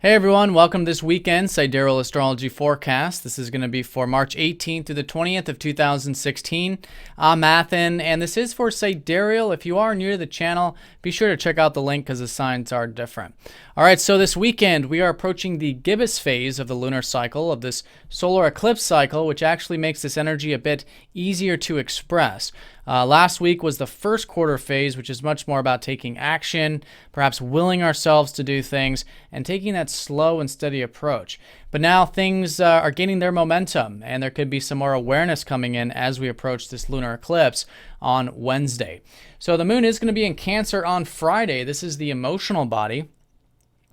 Hey everyone, welcome to this weekend Sidereal Astrology forecast. This is going to be for March 18th through the 20th of 2016. I'm Mathin, and this is for Sidereal. If you are new to the channel, be sure to check out the link because the signs are different. All right, so this weekend we are approaching the gibbous phase of the lunar cycle, of this solar eclipse cycle, which actually makes this energy a bit easier to express. Last week was the first quarter phase, which is much more about taking action, perhaps willing ourselves to do things, and taking that slow and steady approach. But now things are gaining their momentum, and there could be some more awareness coming in as we approach this lunar eclipse on Wednesday. So the moon is going to be in Cancer on Friday. This is the emotional body.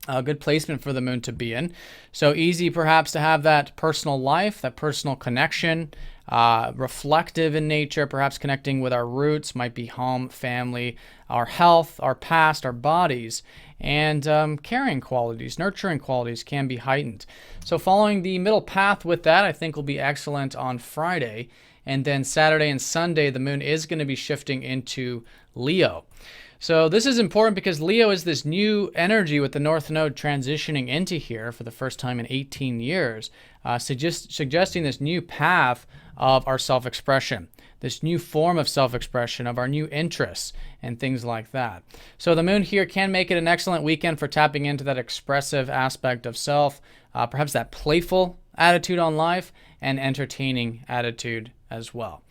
A good placement for the moon to be in. So easy perhaps to have that personal life, that personal connection, reflective in nature, perhaps connecting with our roots, might be home, family, our health, our past, our bodies, and caring qualities, nurturing qualities can be heightened. So following the middle path with that, I think will be excellent on Friday. And then Saturday and Sunday, the moon is going to be shifting into Leo. So this is important because Leo is this new energy with the North Node transitioning into here for the first time in 18 years, suggesting this new path of our self-expression, this new form of self-expression, of our new interests and things like that. So the moon here can make it an excellent weekend for tapping into that expressive aspect of self, perhaps that playful attitude on life and entertaining attitude as well.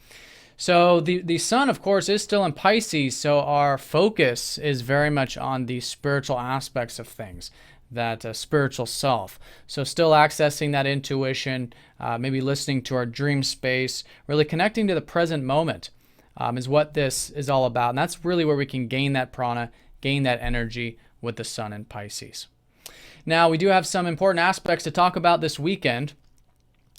So the sun, of course, is still in Pisces, so our focus is very much on the spiritual aspects of things, that spiritual self. So still accessing that intuition, maybe listening to our dream space, really connecting to the present moment is what this is all about. And that's really where we can gain that prana, gain that energy with the sun in Pisces. Now, we do have some important aspects to talk about this weekend.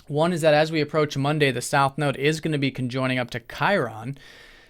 One is that as we approach Monday, the South Node is going to be conjoining up to Chiron.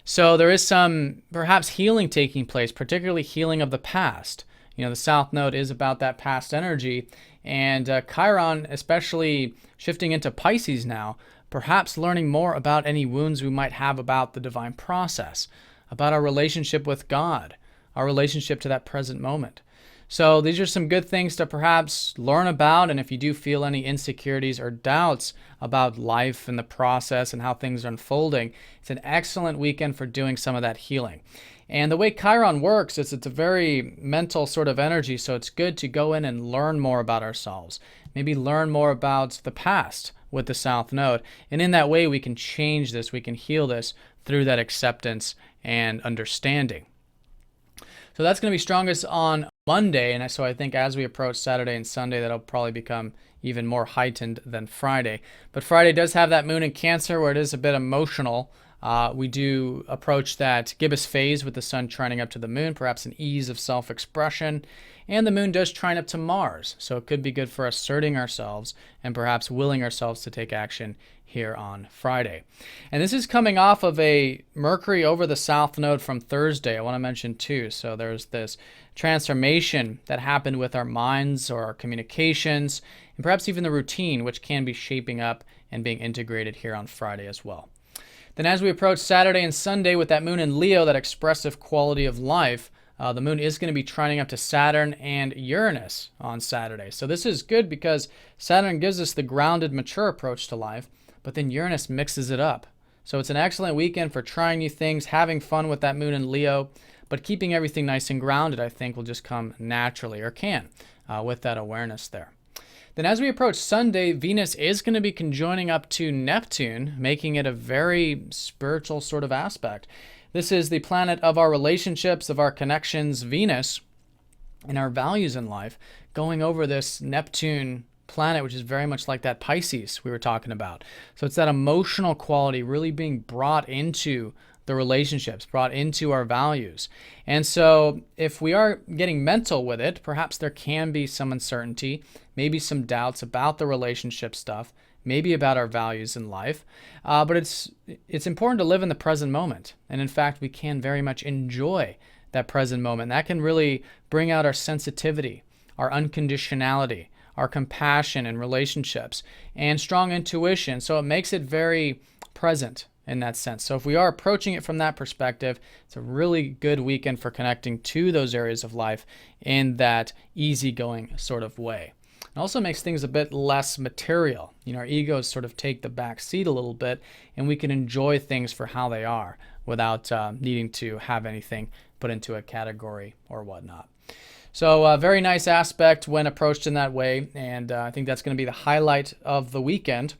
So there is some perhaps healing taking place, particularly healing of the past. You know, the South Node is about that past energy. And Chiron, especially shifting into Pisces now, perhaps learning more about any wounds we might have about the divine process, about our relationship with God, our relationship to that present moment. So these are some good things to perhaps learn about, and if you do feel any insecurities or doubts about life and the process and how things are unfolding, it's an excellent weekend for doing some of that healing. And the way Chiron works is it's a very mental sort of energy, so it's good to go in and learn more about ourselves, maybe learn more about the past with the South Node. And in that way, we can change this, we can heal this through that acceptance and understanding. So that's going to be strongest on Monday, and so I think as we approach Saturday and Sunday, that'll probably become even more heightened than Friday. But Friday does have that moon in Cancer where it is a bit emotional. We do approach that gibbous phase with the sun trining up to the moon, perhaps an ease of self-expression. And the moon does trine up to Mars, so it could be good for asserting ourselves and perhaps willing ourselves to take action here on Friday. And this is coming off of a Mercury over the South Node from Thursday, I want to mention too. So there's this transformation that happened with our minds or our communications, and perhaps even the routine, which can be shaping up and being integrated here on Friday as well. Then as we approach Saturday and Sunday with that moon in Leo, that expressive quality of life, the moon is going to be trining up to Saturn and Uranus on Saturday. So this is good because Saturn gives us the grounded, mature approach to life, but then Uranus mixes it up. So it's an excellent weekend for trying new things, having fun with that moon in Leo, but keeping everything nice and grounded, I think, will just come naturally, or can, with that awareness there. Then as we approach Sunday, Venus is going to be conjoining up to Neptune, making it a very spiritual sort of aspect. This is the planet of our relationships, of our connections, Venus, and our values in life, going over this Neptune planet, which is very much like that Pisces we were talking about. So it's that emotional quality really being brought into the relationships, brought into our values. And so if we are getting mental with it, perhaps there can be some uncertainty, maybe some doubts about the relationship stuff, maybe about our values in life. But it's important to live in the present moment. And in fact, we can very much enjoy that present moment. That can really bring out our sensitivity, our unconditionality, our compassion in relationships, and strong intuition. So it makes it very present in that sense. So if we are approaching it from that perspective, it's a really good weekend for connecting to those areas of life in that easygoing sort of way. It also makes things a bit less material. Our egos sort of take the back seat a little bit, and we can enjoy things for how they are without needing to have anything put into a category or whatnot. So a very nice aspect when approached in that way, and I think that's going to be the highlight of the weekend,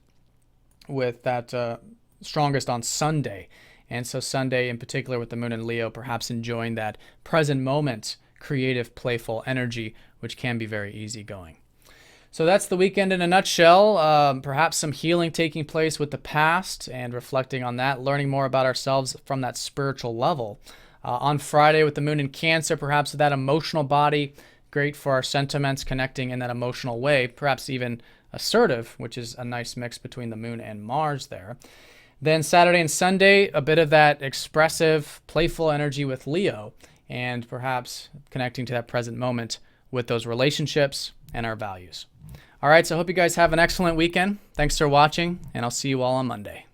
with that strongest on Sunday. And so Sunday in particular with the moon in Leo, perhaps enjoying that present moment, creative, playful energy, which can be very easygoing. So that's the weekend in a nutshell. Perhaps some healing taking place with the past and reflecting on that, learning more about ourselves from that spiritual level. On Friday with the moon in Cancer, perhaps with that emotional body, great for our sentiments, connecting in that emotional way, perhaps even assertive, which is a nice mix between the moon and Mars there. Then Saturday and Sunday, a bit of that expressive, playful energy with Leo, and perhaps connecting to that present moment with those relationships and our values. All right, so I hope you guys have an excellent weekend. Thanks for watching, and I'll see you all on Monday.